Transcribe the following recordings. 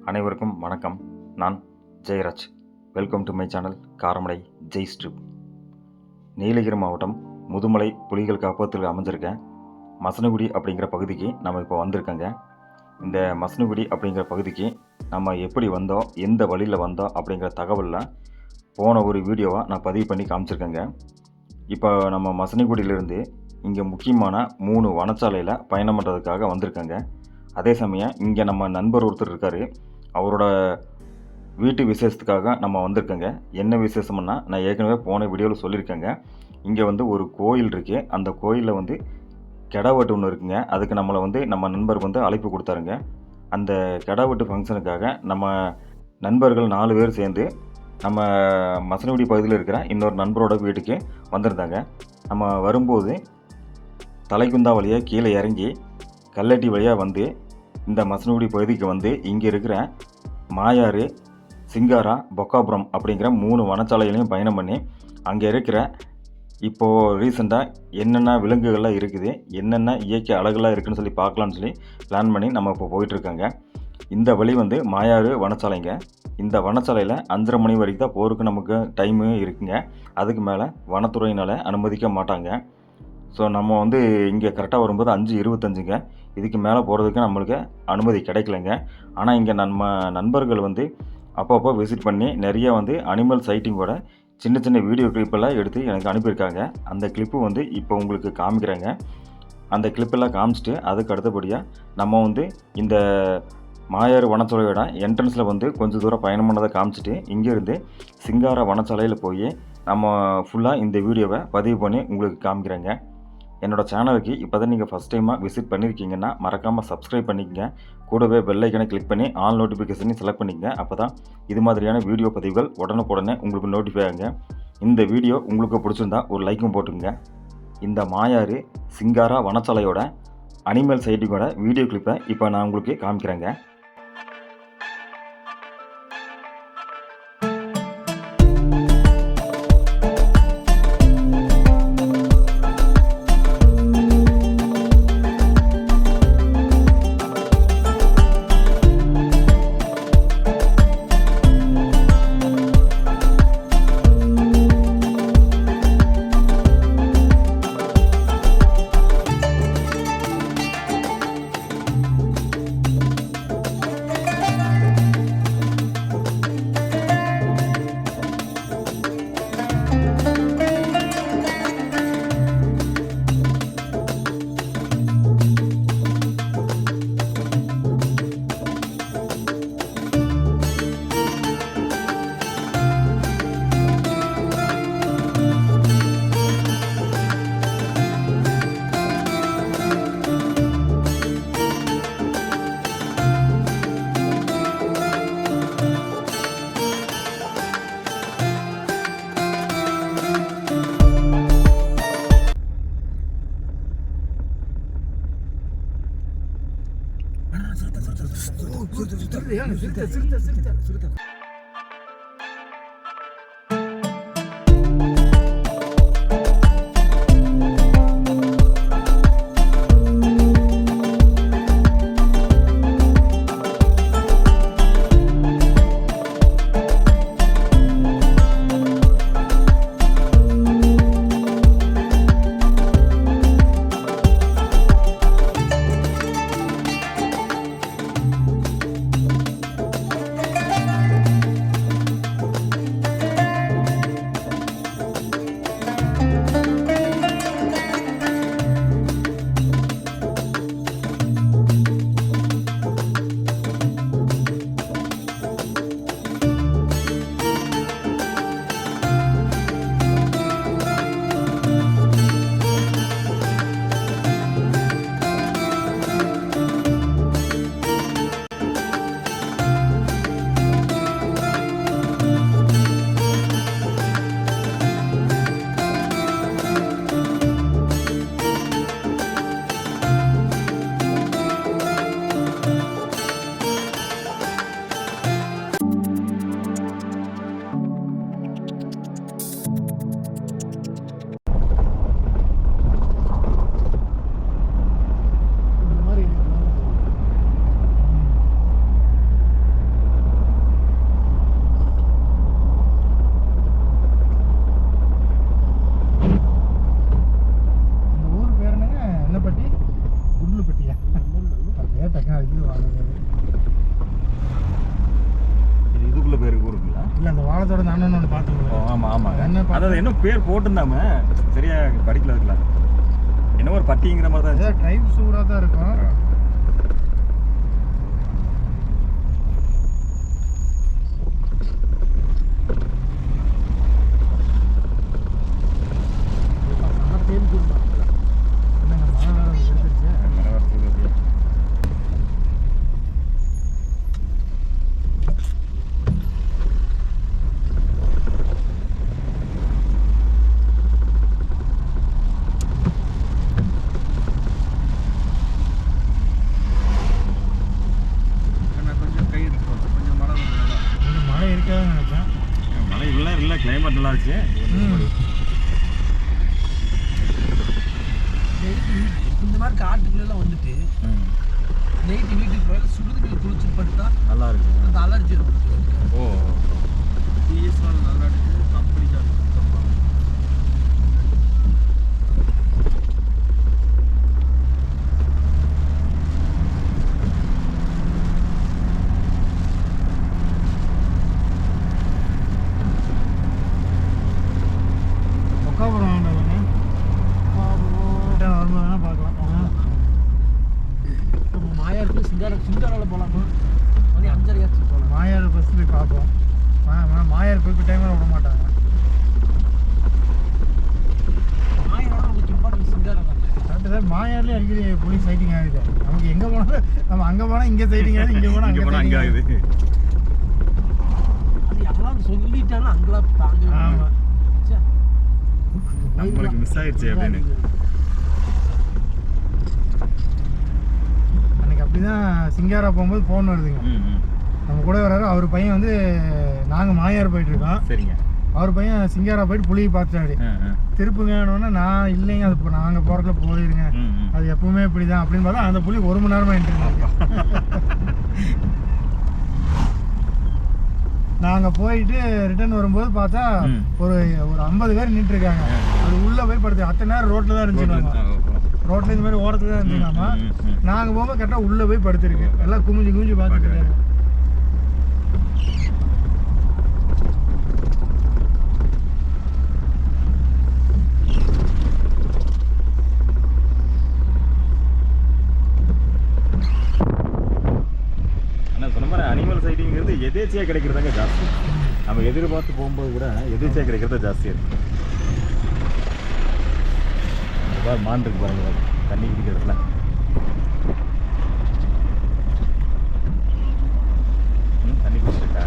அனைவருக்கும் வணக்கம். நான் Jayaraj. Welcome to my channel Karamadai Jai strip. Nilgiri மாவட்டம் முதுமலை புலிகள் காப்பகத்தில் அமைஞ்சிருக்க மசனகுடி அப்படிங்கிற பகுதிக்கு நம்ம இப்போ வந்திருக்கோங்க. இந்த மசனகுடி அப்படிங்கிற பகுதிக்கு நம்ம எப்படி வந்தோம், எந்த வழியில் வந்தோம் அப்படிங்கிற தகவலில் போன ஒரு வீடியோவாக நான் பதிவு பண்ணி காமிச்சிருக்கேங்க. இப்போ நம்ம மசனகுடியிலேருந்து இங்கே முக்கியமான 3 வனச்சாலையில் பயணம் பண்ணுறதுக்காக வந்திருக்கேங்க. அதே சமயம் இங்கே நம்ம நண்பர் ஒருத்தர் இருக்கார். அவரோட வீட்டு விசேஷத்துக்காக நம்ம வந்திருக்கேங்க. என்ன விசேஷம்னா, நான் ஏற்கனவே போன வீடியோவில் சொல்லியிருக்கேங்க. இங்கே ஒரு கோயில் இருக்குது. அந்த கோயிலில் கெடாவெட்டு ஒன்று இருக்குங்க. அதுக்கு நம்ம நண்பர் அழைப்பு கொடுத்தாருங்க. அந்த கெடாவெட்டு ஃபங்க்ஷனுக்காக நம்ம நண்பர்கள் 4 பேர் சேர்ந்து நம்ம மசனகுடி பகுதியில் இருக்கிற இன்னொரு நண்பரோட வீட்டுக்கு வந்திருந்தாங்க. நம்ம வரும்போது தலைக்குந்தா வழியாக கீழே இறங்கி கல்லட்டி வழியாக வந்து இந்த மசனகுடி பகுதிக்கு இங்கே இருக்கிற மாயாறு, சிங்காரா, பொக்காபுரம் அப்படிங்கிற 3 வனச்சாலைகளையும் பயணம் பண்ணி அங்கே இருக்கிற இப்போது ரீசெண்டாக என்னென்ன விலங்குகள்லாம் இருக்குது, என்னென்ன இயற்கை அழகுலாம் இருக்குதுன்னு சொல்லி பார்க்கலான்னு சொல்லி பிளான் பண்ணி நம்ம இப்போ போயிட்டுருக்கோங்க. இந்த வழி மாயாறு வனச்சாலைங்க. இந்த வனச்சாலையில் 5:30 மணி வரைக்கும் தான் போகிறதுக்கு நமக்கு டைமு இருக்குங்க. அதுக்கு மேலே வனத்துறையினால் அனுமதிக்க மாட்டாங்க. ஸோ நம்ம இங்கே கரெக்டாக வரும்போது 5:25ங்க. இதுக்கு மேலே போகிறதுக்கு நம்மளுக்கு அனுமதி கிடைக்கலைங்க. ஆனால் இங்கே நம்ம நண்பர்கள் அப்பப்போ விசிட் பண்ணி நிறைய அனிமல் சைட்டிங்கோட சின்ன சின்ன வீடியோ கிளிப்பெல்லாம் எடுத்து எனக்கு அனுப்பியிருக்காங்க. அந்த கிளிப்பு இப்போ உங்களுக்கு காமிக்கிறேங்க. அந்த கிளிப்பெல்லாம் காமிச்சிட்டு அதுக்கு அடுத்தபடியாக நம்ம இந்த மாயாறு வனச்சாலையோட என்ட்ரன்ஸில் கொஞ்சம் தூரம் பயணம் பண்ணதை காமிச்சிட்டு இங்கேருந்து சிங்காரா வனச்சாலையில் போய் நம்ம ஃபுல்லாக இந்த வீடியோவை பதிவு பண்ணி உங்களுக்கு காமிக்கிறேங்க. என்னோடய சேனலுக்கு இப்போ தான் நீங்கள் ஃபஸ்ட் டைமாக விசிட் பண்ணியிருக்கீங்கன்னா மறக்காமல் சப்ஸ்கிரைப் பண்ணிக்கங்க. கூடவே பெல் ஐக்கனை கிளிக் பண்ணி ஆல் நோட்டிஃபிகேஷனையும் செலக்ட் பண்ணிக்கங்க. அப்போ தான் இது மாதிரியான வீடியோ பதிவுகள் உடனுக்குடனே உங்களுக்கு நோட்டிஃபை ஆகுங்க. இந்த வீடியோ உங்களுக்கு பிடிச்சிருந்தா ஒரு லைக்கும் போட்டுங்க. இந்த மாயாறு சிங்காரா வனச்சாலையோட அனிமல் சைட்டிங்கோட வீடியோ கிளிப்பை இப்போ நான் உங்களுக்கு காமிக்கிறேங்க. பாலத்தோட அந்த அண்ணன் ஒன்று பார்த்தோம். ஆமாம் ஆமாங்க. அதாவது என்ன பேர் போட்டிருந்தாம சரியா படிக்கல இருக்குல்ல, என்ன ஒரு பட்டிங்கிற மாதிரி தான். ட்ரைவ் சூடாக தான் இருக்கும். கிளைமேட் நல்லா இருந்துச்சு. இந்த மாதிரி காட்டுக்குள்ளெல்லாம் வந்துட்டு நைட்டு வீட்டுக்கு போய் சுடுதண்ணி குளிச்சு படுத்தா நல்லா இருக்கு. அந்த அலர்ஜி ஓ பிஎஸ்ஆர் நல்லா இருக்கு. கம்பெனி சிங்காராவில் போகலாமா? மணி 5:30 போகலாம். மாயார் பஸ் போய் பார்ப்போம். மாயார் போய் டைமில் விட மாட்டாங்க. மாயாரோட நமக்கு இம்பார்ட்டன்ட் சிங்காரா தான். Correct sir. மாயார்லேயே அடிக்கடி போலீஸ் சைட்டிங் ஆகுது. நமக்கு எங்கே போனாலும் நம்ம அங்கே போனால் இங்கே சைட்டிங் ஆகுது, இங்கே போனால் அங்கே ஆகுது. அது எல்லாம் சொல்லிட்டாலும் அங்கெல்லாம் தாங்க. ஆமாம், நம்மளுக்கு மிஸ் ஆயிடுச்சு அப்படின்னு. அப்படிதான் சிங்காரா போகும்போது ஃபோன் வருதுங்க. நம்ம கூட வராரு. அவர் பையன் வந்து நாங்கள் மாயார் போயிட்டு இருக்கோம். சரிங்க. அவர் பையன் சிங்காரா போயிட்டு புளியை பார்த்துட்டாரு. திருப்புங்கன்னு நான் இல்லைங்க, அது இப்போ நாங்கள் போகிறதுல போயிருங்க, அது எப்பவுமே இப்படி தான் அப்படின்னு பார்த்தா அந்த புளி 1 மணி நேரமாக நின்றுருந்தாங்க. நாங்கள் போயிட்டு ரிட்டர்ன் வரும்போது பார்த்தா ஒரு 50 பேர் நின்றுருக்காங்க. அது உள்ளே போய் படுத்து அத்தனை நேரம் ரோட்டில் தான் இருந்துச்சுனாமா. ரோட்டில் இந்த மாதிரி ஓரத்தில் தான் இருந்துங்களாமா. நாங்கள் போகும்போது கரெக்டாக உள்ளே போய் படுத்துருக்கு. எல்லாம் குமிஞ்சு பார்த்துட்டு ஆனால் சொன்ன மாதிரி அனிமல் சைட்டிங்கிறது எதேச்சியாக கிடைக்கிறதாங்க ஜாஸ்தி. நம்ம எதிர்பார்த்து போகும்போது கூட எதேச்சியாக கிடைக்கிறது ஜாஸ்தியாக இருக்குது. மான் இருக்கு பாருங்க, தண்ணி குடிக்கிறதுல. தண்ணி குடிச்சிருக்கா?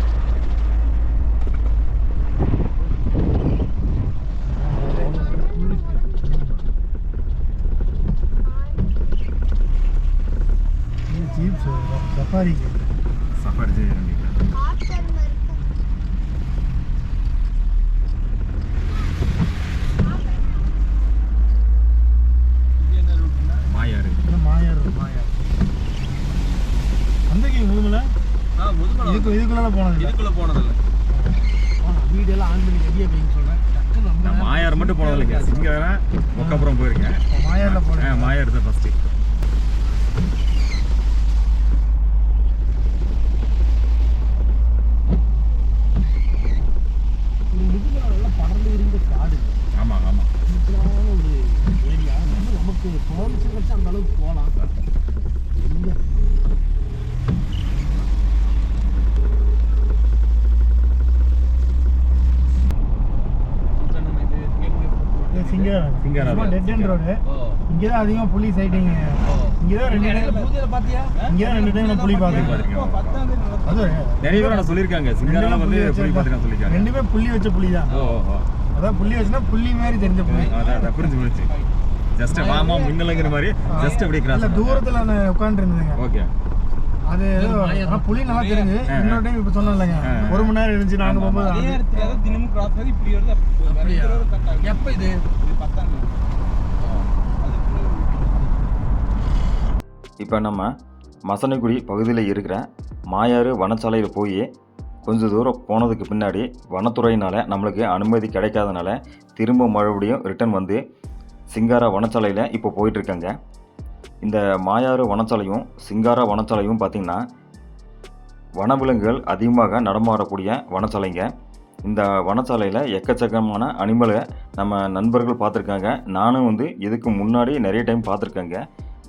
ஜீப் சஃபாரிக்கு சஃபாரி செய்ய இதுக்குள்ள போனதில்லை. வீடெல்லாம் ஆன் பண்ணி ரெடியாக போயின்னு சொல்கிறேன். மாயார் மட்டும் போனதில்லைங்க. சிங்காரா மொக்கப்புறம் போயிருக்கேன். மாயாரில் போனேன். மாயார் தான் ஃபஸ்ட்டு. படர்ந்து இருந்த காடு. ஆமாம் ஆமாம். ஒரு ஏரியா. நமக்கு பர்மிஷன் வச்சு அந்த அளவுக்கு போகலாம். இல்லை சிங்காரா டெட் எண்ட் ரோடு. இங்கே தான் அதிகமாக புலி சைட்டிங். இங்கே தான் 2 டைம் புலி பார்த்துருக்கேன். அது நிறைய பேர் நான் சொல்லியிருக்காங்க. சிங்காரால வந்து புலி பார்த்துருக்கேன் சொல்லியிருக்காங்க. ரெண்டுமே புள்ளி வச்ச புலி தான். அதான் புள்ளி வச்சுனா புள்ளி மாதிரி தெரிஞ்ச புலி. அதான் புரிஞ்சு போச்சு. ஜஸ்ட் வாமா மின்னலங்கிற மாதிரி ஜஸ்ட் அப்படியே கிராஸ். இல்ல தூரத்துல நான் உட்கார்ந்து இருந்தேங்க. ஓகே. அது புலி நல்லா தெரிஞ்சு. இன்னொரு டைம் இப்ப சொன்னேன்லங்க 1 மணி நேரம் இருந்துச்சு நாங்க போகும்போது. அதே இடத்துல தினமும் கிராஸ் ஆகி இப்படி வருது. எப்ப இது 10 இப்போ நம்ம மசனகுடி பகுதியில் இருக்கிற மாயாறு வனச்சாலையில் போய் கொஞ்சம் தூரம் போனதுக்கு பின்னாடி வனத்துறையினால் நம்மளுக்கு அனுமதி கிடைக்காதனால திரும்ப மறுபடியும் ரிட்டர்ன் வந்து சிங்காரா வனச்சாலையில் இப்போ போயிட்டுருக்காங்க. இந்த மாயாறு வனச்சாலையும் சிங்காரா வனச்சாலையும் பார்த்திங்கன்னா வனவிலங்குகள் அதிகமாக நடமாடக்கூடிய வனச்சாலைங்க. இந்த வனச்சாலையில் எக்கச்சக்கமான அனிமலை நம்ம நண்பர்கள் பார்த்துருக்காங்க. நானும் வந்து இதுக்கு முன்னாடி நிறைய டைம் பார்த்துருக்கேங்க.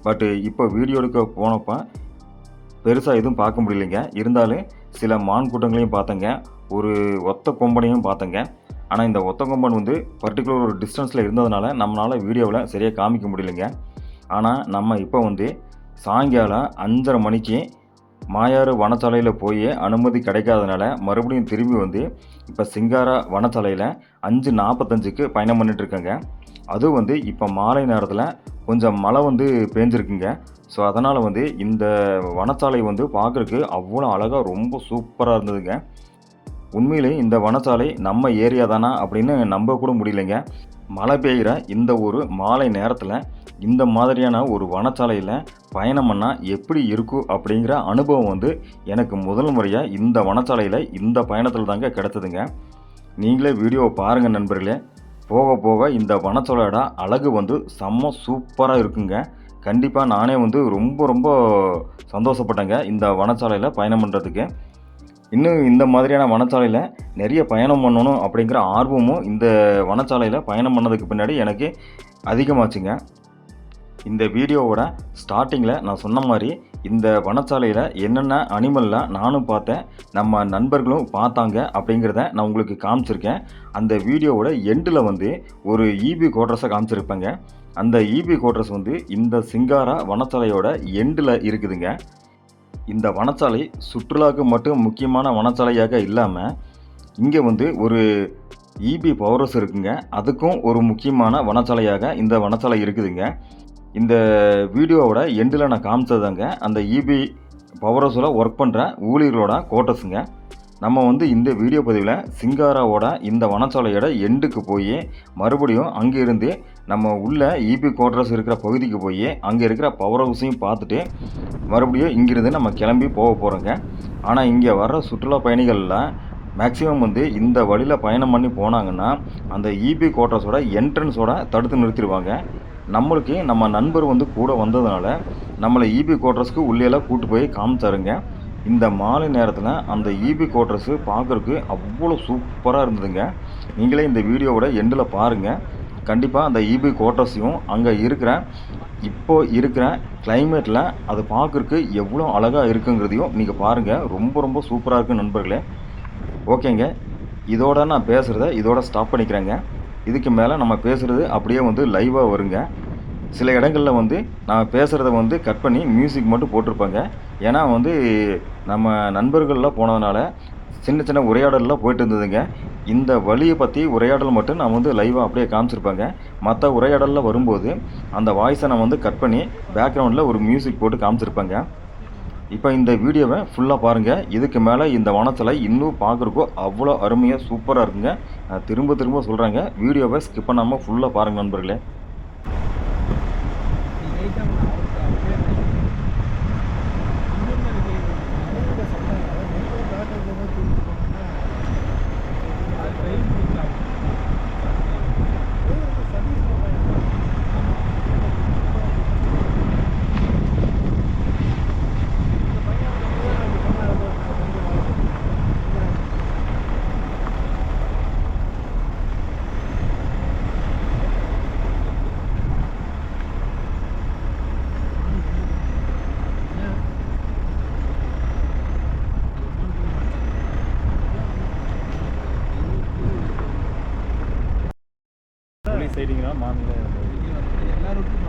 பட்டு இப்போ வீடியோ எடுக்க போனப்போ பெருசாக எதுவும் பார்க்க முடியலைங்க. இருந்தாலும் சில மான் கூட்டங்களையும் பார்த்தேங்க, ஒரு ஒத்த கொம்பனையும் பார்த்தேங்க. ஆனால் இந்த ஒத்த கொம்பன் வந்து பர்டிகுலர் ஒரு டிஸ்டன்ஸில் இருந்ததுனால நம்மளால் வீடியோவில் சரியாக காமிக்க முடியலைங்க. ஆனால் நம்ம இப்போ வந்து சாயங்காலம் 5:30 மணிக்கு மாயாறு வனச்சாலையில் போய் அனுமதி கிடைக்காதனால மறுபடியும் திரும்பி வந்து இப்போ சிங்காரா வனச்சாலையில் 5:45க்கு பயணம் பண்ணிகிட்ருக்கேங்க. அதுவும் வந்து இப்போ மாலை நேரத்தில் கொஞ்சம் மழை வந்து பேஞ்சிருக்குங்க. ஸோ அதனால் வந்து இந்த வனச்சாலை வந்து பார்க்குறதுக்கு அவ்வளோ அழகாக ரொம்ப சூப்பராக இருந்ததுங்க. உண்மையிலே இந்த வனச்சாலை நம்ம ஏரியா தானா அப்படின்னு நம்ப கூட முடியலைங்க. மழை பெய்கிற இந்த ஒரு மாலை நேரத்தில் இந்த மாதிரியான ஒரு வனச்சாலையில் பயணம் பண்ணால் எப்படி இருக்கும் அப்படிங்கிற அனுபவம் வந்து எனக்கு முதல் முறையாக இந்த வனச்சாலையில் இந்த பயணத்தில் தாங்க கிடச்சிதுங்க. நீங்களே வீடியோவை பாருங்கள் நண்பர்களே. போக போக இந்த வனச்சாலையோட அழகு வந்து செம்ம சூப்பராக இருக்குங்க. கண்டிப்பாக நானே வந்து ரொம்ப ரொம்ப சந்தோஷப்பட்டேங்க இந்த வனச்சாலையில் பயணம் பண்ணுறதுக்கு. இன்னும் இந்த மாதிரியான வனச்சாலையில் நிறைய பயணம் பண்ணணும் அப்படிங்கிற ஆர்வமும் இந்த வனச்சாலையில் பயணம் பண்ணதுக்கு பின்னாடி எனக்கு அதிகமாச்சுங்க. இந்த வீடியோவோட ஸ்டார்டிங்கில் நான் சொன்ன மாதிரி இந்த வனச்சாலையில் என்னென்ன அனிமல்லாம் நானும் பார்த்தேன், நம்ம நண்பர்களும் பார்த்தாங்க அப்படிங்கிறத நான் உங்களுக்கு காமிச்சிருக்கேன். அந்த வீடியோவோட எண்டில் வந்து ஒரு ஈபி குவார்ட்டர்ஸை காமிச்சிருப்பேங்க. அந்த ஈபி குவார்ட்டர்ஸ் வந்து இந்த சிங்காரா வனச்சாலையோட எண்டில் இருக்குதுங்க. இந்த வனச்சாலை சுற்றுலாவுக்கு மட்டும் முக்கியமான வனச்சாலையாக இல்லாமல் இங்கே வந்து ஒரு ஈபி பவர் ஹவுஸ் இருக்குங்க. அதுக்கும் ஒரு முக்கியமான வனச்சாலையாக இந்த வனச்சாலை இருக்குதுங்க. இந்த வீடியோவோட எண்டில் நான் காமிச்சதாங்க அந்த ஈபி பவர் ஹவுஸில் ஒர்க் பண்ணுற ஊழியர்களோட குவார்ட்டர்ஸுங்க. நம்ம வந்து இந்த வீடியோ பதிவில் சிங்காராவோட இந்த வனச்சாலையோட எண்டுக்கு போய் மறுபடியும் அங்கேருந்து நம்ம உள்ள ஈபி குவார்ட்டர்ஸ் இருக்கிற பகுதிக்கு போய் அங்கே இருக்கிற பவர் ஹவுஸையும் பார்த்துட்டு மறுபடியும் இங்கிருந்து நம்ம கிளம்பி போக போகிறோங்க. ஆனால் இங்கே வர்ற சுற்றுலா பயணிகள்லாம் மேக்ஸிமம் வந்து இந்த வழியில் பயணம் பண்ணி போனாங்கன்னா அந்த ஈபி குவார்ட்டர்ஸோட என்ட்ரன்ஸோட தடுத்து நிறுத்திடுவாங்க. நம்மளுக்கு நம்ம நண்பர் வந்து கூட வந்ததுனால நம்மளை ஈபி குவார்ட்டர்ஸ்க்கு உள்ளேலாம் கூட்டு போய் காமிச்சாருங்க. இந்த மாலை நேரத்தில் அந்த ஈபி குவார்ட்டர்ஸு பார்க்குறதுக்கு அவ்வளோ சூப்பராக இருந்ததுங்க. நீங்களே இந்த வீடியோவோட எண்டில் பாருங்கள். கண்டிப்பாக அந்த ஈபி குவார்ட்டர்ஸையும் அங்கே இருக்கிற இப்போ இருக்கிற கிளைமேட்டில் அது பார்க்குறதுக்கு எவ்வளோ அழகாக இருக்குங்கிறதையும் நீங்கள் பாருங்கள். ரொம்ப ரொம்ப சூப்பராக இருக்குது நண்பர்களே. ஓகேங்க, இதோட நான் பேசுகிறத இதோட ஸ்டாப் பண்ணிக்கிறேங்க. இதுக்கு மேலே நம்ம பேசுகிறது அப்படியே வந்து லைவாக வருங்க. சில இடங்களில் வந்து நான் பேசுகிறத வந்து கட் பண்ணி மியூசிக் மட்டும் போட்டிருப்பாங்க. ஏன்னா வந்து நம்ம நண்பர்கள்லாம் போனதுனால சின்ன சின்ன உரையாடல்லாம் போயிட்டு இருந்ததுங்க. இந்த வழியை பற்றி உரையாடல் மட்டும் நான் வந்து லைவாக அப்படியே காமிச்சிருப்பாங்க. மற்ற உரையாடலில் வரும்போது அந்த வாய்ஸை நான் வந்து கட் பண்ணி பேக்ரவுண்டில் ஒரு மியூசிக் போட்டு காமிச்சிருப்பாங்க. இப்போ இந்த வீடியோவை ஃபுல்லாக பாருங்கள். இதுக்கு மேலே இந்த வனச்சாலை இன்னும் பார்க்குறக்கோ அவ்வளோ அருமையாக சூப்பராக இருக்குங்க. நான் திரும்ப திரும்ப சொல்கிறேங்க, வீடியோவை ஸ்கிப் பண்ணாமல் ஃபுல்லாக பாருங்கள் நண்பர்களே. சைடிங்களா மாநில எல்லாருக்கும்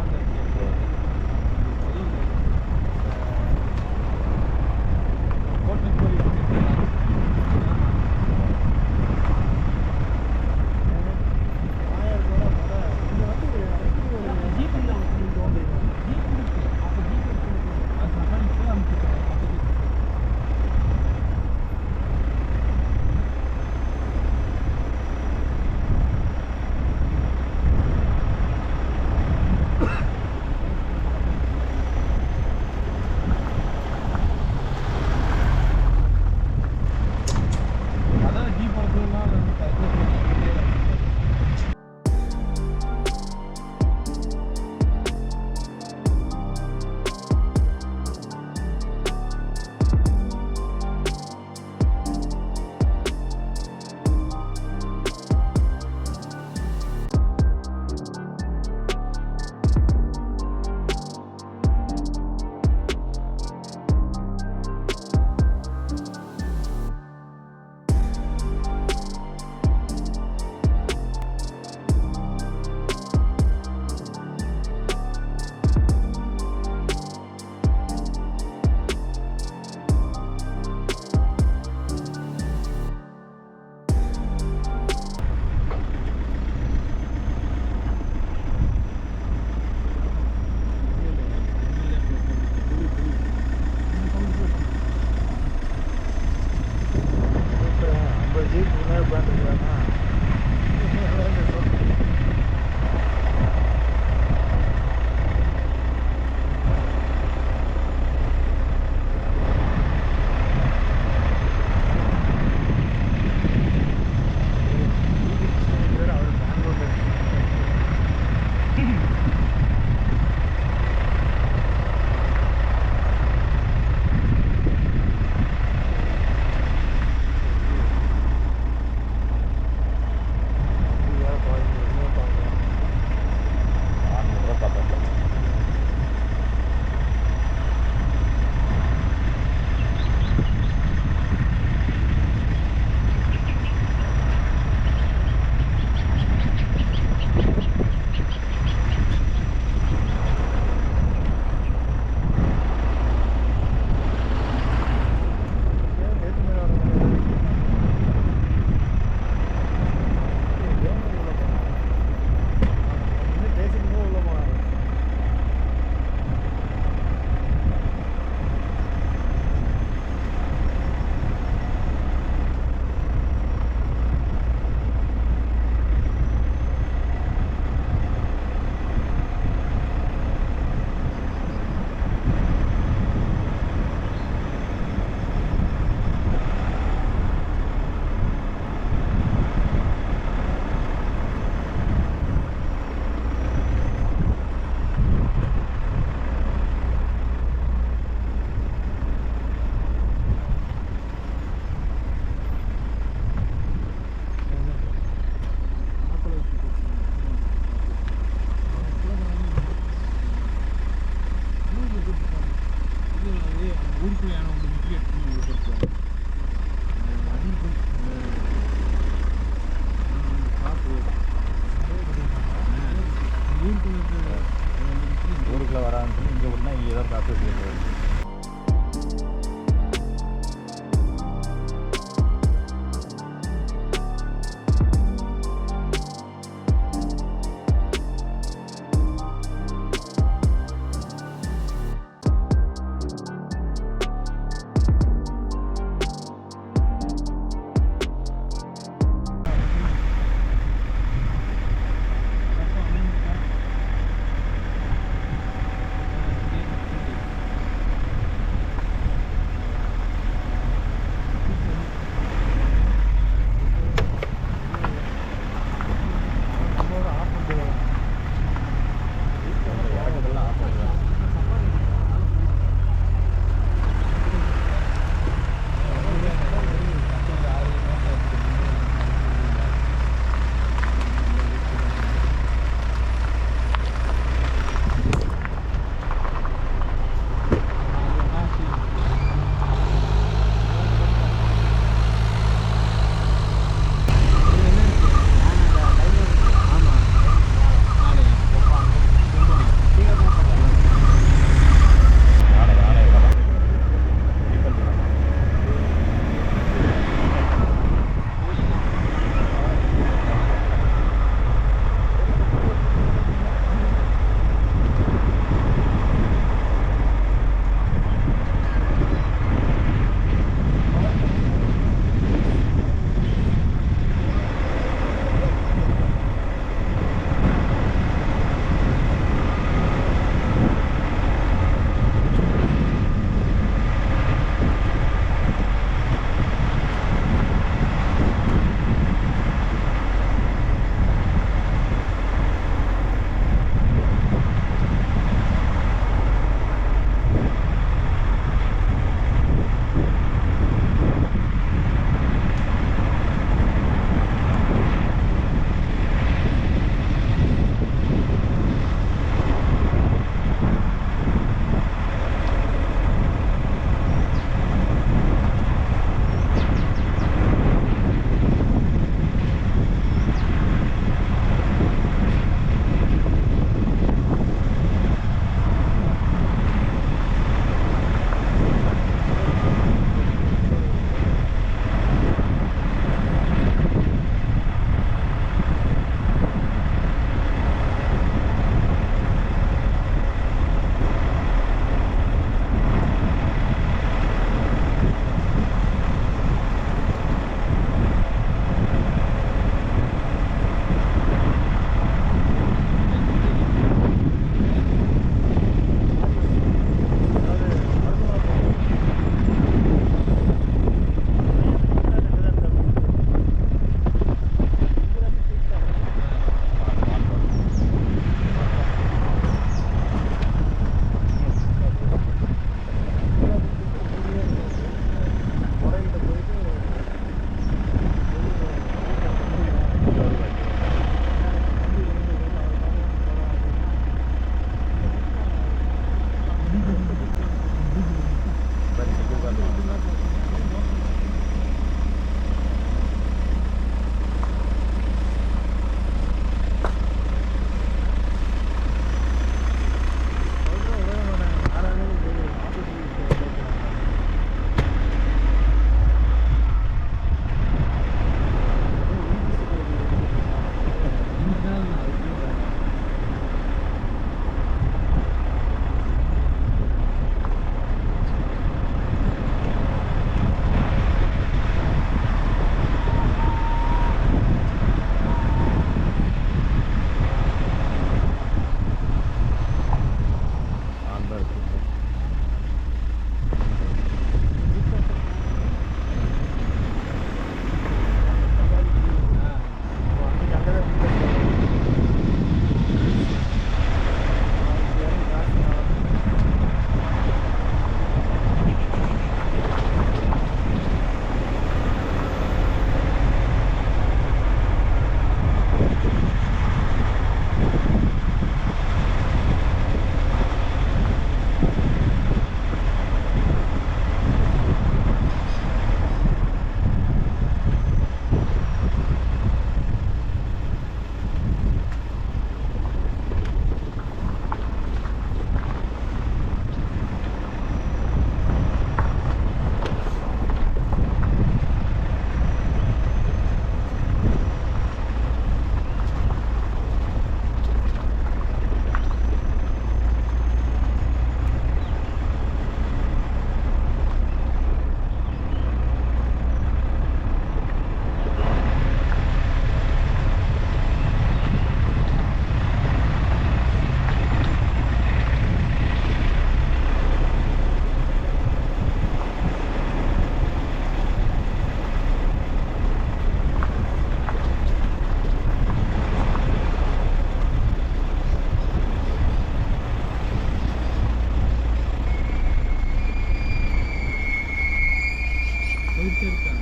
போயிட்டே இருக்கா.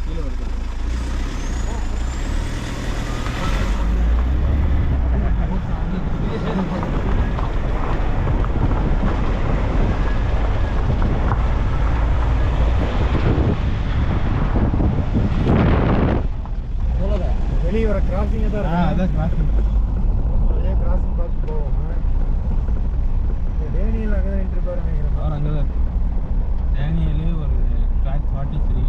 கீழே வருதா? வெளியே வர கிராசிங்க தான் இருக்கு. அதான் கிராசிங். அதே கிராசிங் பார்த்து போவோம். டேனியல் அங்கே தான் நின்றுப்பாரு நினைக்கிறேன். அவர் அங்கே தான் டேனியலு ஒரு ட்ராக் 43.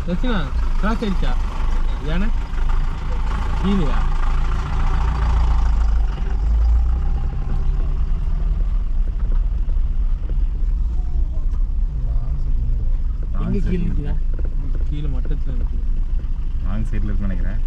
சச்சினா கிராஸ் ஆயிடுச்சா? ஏன்னா கீழயா? எங்க கீழே இருக்குதா? கீழே மட்டத்தில் இருக்குது. ராங் சைடில் இருக்குன்னு நினைக்கிறேன்.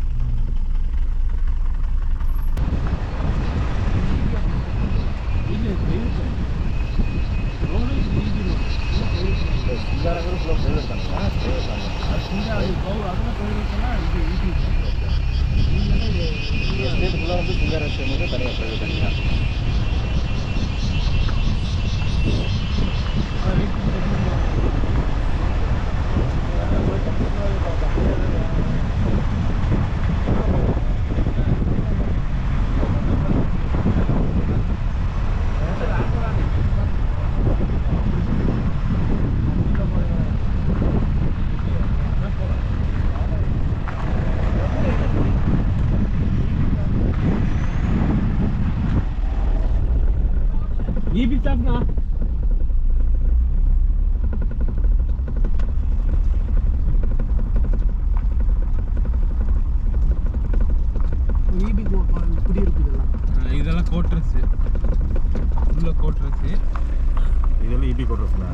ஈபி ஸ்டாப்னா ஈபி இப்படி இருக்குதெல்லாம். இதெல்லாம் கோட்ரஸ் உள்ள கோட்ரஸ். இதெல்லாம் இபி கோட்ரஸ்ல.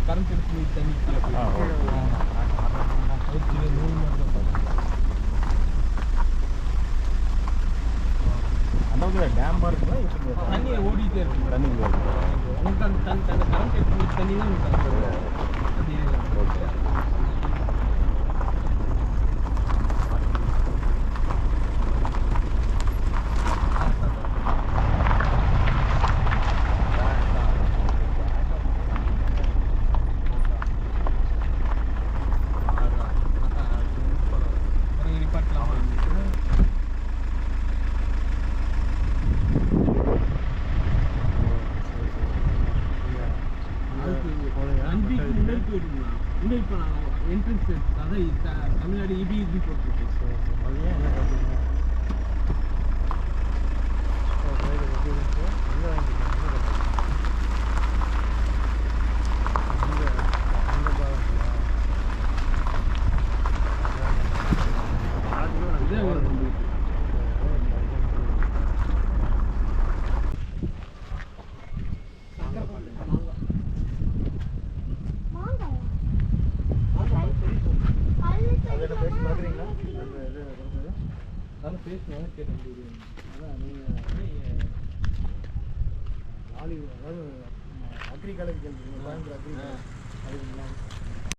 கரண்ட் எடுத்து தண்ணி கீழே அந்த டேம் இருக்குங்களா? தண்ணி ஓடிட்டே இருக்கு. தண்ணி உங்களுக்கு அந்த கரண்ட் எடுத்து தண்ணி தான் ஓகே. என்ட்ரன்ஸ் அதான் தமிழ்நாடு இபி போட்டுருக்கு. பேசுனாங்க கேட்ட முடியும். அதான் நீங்கள் அதாவது அக்ரி காலேஜ் கோயம்புத்தூர் அக்ரி அதுக்கு